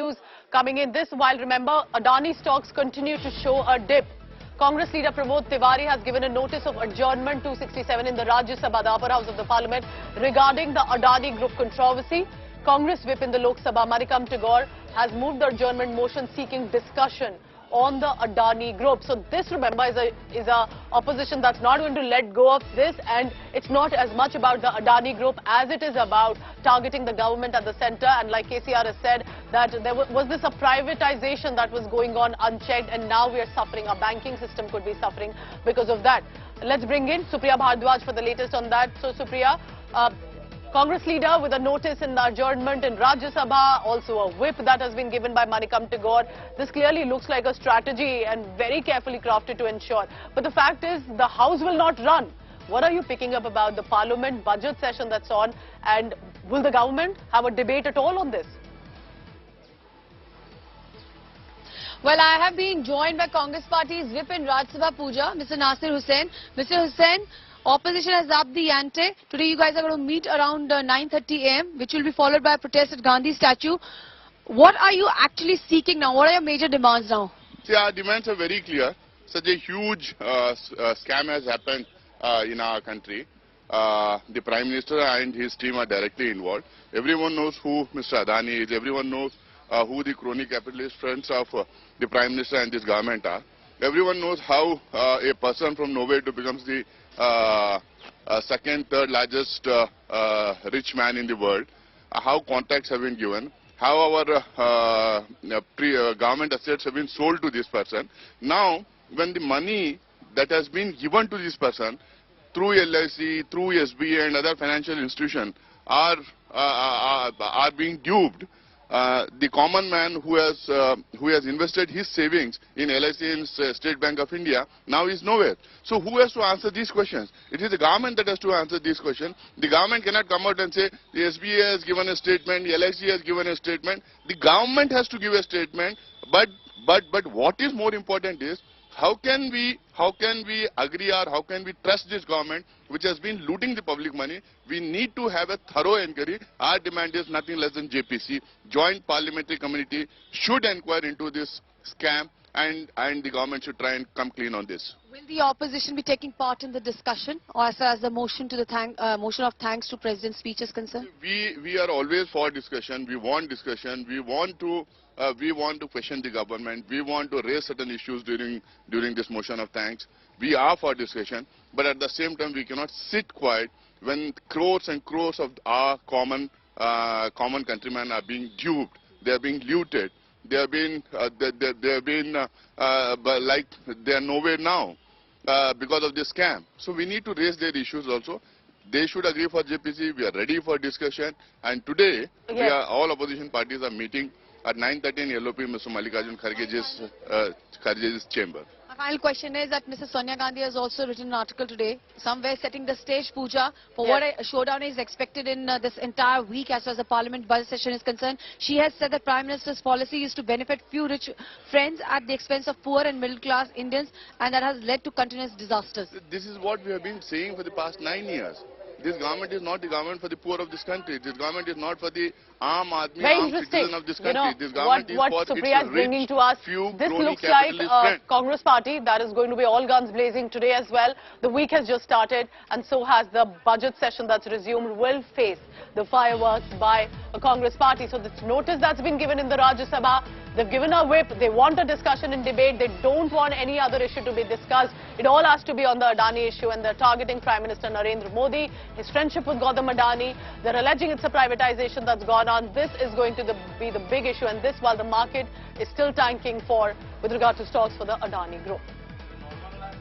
news coming in. This while, remember, Adani stocks continue to show a dip. Congress leader Pramod Tiwari has given a notice of adjournment 267 in the Rajya Sabha, the upper house of the parliament, regarding the Adani Group controversy. Congress whip in the Lok Sabha, Manikam Tagore, has moved the adjournment motion seeking discussion on the Adani Group. So this, remember, is a opposition that's not going to let go of this, and it's not as much about the Adani Group as it is about targeting the government at the centre. And like KCR has said, that there was this a privatization that was going on unchecked, and now we are suffering. Our banking system could be suffering because of that. Let's bring in Supriya Bhardwaj for the latest on that. So Supriya, Congress leader with a notice in the adjournment in Rajya Sabha, also a whip that has been given by Manikam Tagore. This clearly looks like a strategy and very carefully crafted to ensure. But the fact is, the House will not run. What are you picking up about the Parliament budget session that's on, and will the government have a debate at all on this? Well, I have been joined by Congress Party's whip in Rajya Sabha, Pooja, Mr. Nasir Hussain. Mr. Hussain, opposition has upped the ante. Today you guys are going to meet around 9:30 a.m., which will be followed by a protest at Gandhi statue. What are you actually seeking now? What are your major demands now? See, our demands are very clear. Such a huge scam has happened in our country. The Prime Minister and his team are directly involved. Everyone knows who Mr. Adani is. Everyone knows who the crony capitalist friends of the Prime Minister and this government are. Everyone knows how a person from nowhere becomes the second, third largest rich man in the world, how contracts have been given, how our government assets have been sold to this person. Now, when the money that has been given to this person through LIC, through SBA and other financial institutions are being duped, the common man who has invested his savings in LIC and State Bank of India now is nowhere. So who has to answer these questions? It is the government that has to answer these questions. The government cannot come out and say the SBA has given a statement, the LIC has given a statement. The government has to give a statement. But what is more important is, how can we agree, or how can we trust this government which has been looting the public money? We need to have a thorough inquiry. Our demand is nothing less than JPC, Joint Parliamentary Committee, should inquire into this scam, and the government should try and come clean on this. Will the opposition be taking part in the discussion, or as far as the motion to the motion of thanks to President's speech is concerned? We are always for discussion. We want discussion. We want to question the government. We want to raise certain issues during this motion of thanks. We are for discussion, but at the same time we cannot sit quiet when crores and crores of our common countrymen are being duped. They are being looted. They have been like they are nowhere now because of this scam. So we need to raise their issues also. They should agree for JPC. We are ready for discussion. And today, yes, all opposition parties are meeting at 9:30 in LOP, Mr. Mallikarjun Kharge's chamber. My final question is that Mrs. Sonia Gandhi has also written an article today, somewhere setting the stage, Pooja, for what a showdown is expected in this entire week as far as the Parliament budget session is concerned. She has said that Prime Minister's policy is to benefit few rich friends at the expense of poor and middle class Indians, and that has led to continuous disasters. This is what we have been saying for the past 9 years. This government is not the government for the poor of this country. This government is not for the arm citizen of this country. This government is for Supriya is bringing to us, this looks like a Congress party that is going to be all guns blazing today as well. The week has just started, and so has the budget session that's resumed, will face the fireworks by a Congress party. So this notice that's been given in the Rajya Sabha, they've given a whip. They want a discussion and debate. They don't want any other issue to be discussed. It all has to be on the Adani issue, and they're targeting Prime Minister Narendra Modi, his friendship with Gautam Adani. They're alleging it's a privatization that's gone on. This is going to be the big issue, and this while the market is still tanking with regard to stocks for the Adani Group.